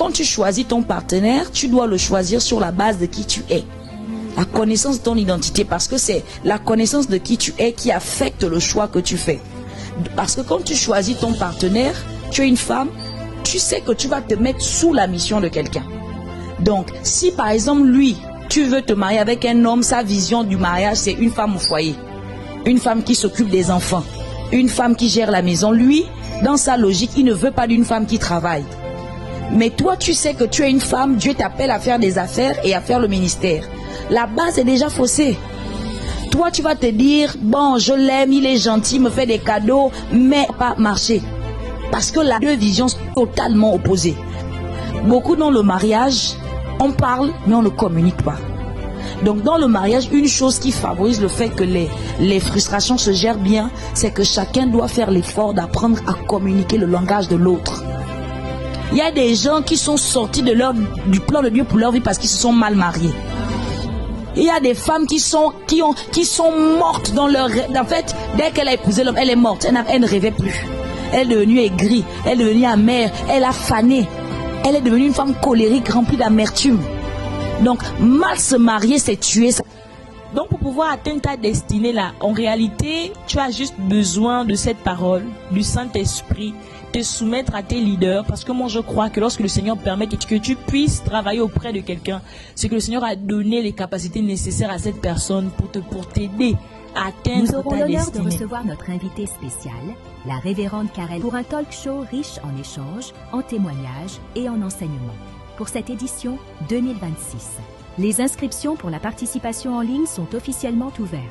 quand tu choisis ton partenaire, tu dois le choisir sur la base de qui tu es. La connaissance de ton identité, parce que c'est la connaissance de qui tu es qui affecte le choix que tu fais. Parce que quand tu choisis ton partenaire, tu es une femme, tu sais que tu vas te mettre sous la mission de quelqu'un. Donc, si par exemple lui, tu veux te marier avec un homme, sa vision du mariage, c'est une femme au foyer, une femme qui s'occupe des enfants, une femme qui gère la maison. Lui, dans sa logique, il ne veut pas d'une femme qui travaille. Mais toi, tu sais que tu es une femme, Dieu t'appelle à faire des affaires et à faire le ministère. La base est déjà faussée. Toi, tu vas te dire, bon, je l'aime, il est gentil, me fait des cadeaux, mais pas marcher. Parce que les deux visions sont totalement opposées. Beaucoup dans le mariage, on parle, mais on ne communique pas. Donc dans le mariage, une chose qui favorise le fait que les frustrations se gèrent bien, c'est que chacun doit faire l'effort d'apprendre à communiquer le langage de l'autre. Il y a des gens qui sont sortis du plan de Dieu pour leur vie parce qu'ils se sont mal mariés. Il y a des femmes qui sont mortes dans leur rêve. En fait, dès qu'elle a épousé l'homme, elle est morte. Elle ne rêvait plus. Elle est devenue aigrie, elle est devenue amère, elle a fané. Elle est devenue une femme colérique, remplie d'amertume. Donc, mal se marier, c'est tuer ça. Donc, pour pouvoir atteindre ta destinée là, en réalité, tu as juste besoin de cette parole, du Saint-Esprit, te soumettre à tes leaders. Parce que moi, je crois que lorsque le Seigneur permet que tu puisses travailler auprès de quelqu'un, c'est que le Seigneur a donné les capacités nécessaires à cette personne pour t'aider à atteindre ta destinée. Nous aurons l'honneur de recevoir notre invitée spéciale, la révérende Karel, pour un talk show riche en échanges, en témoignages et en enseignements. Pour cette édition 2026. Les inscriptions pour la participation en ligne sont officiellement ouvertes.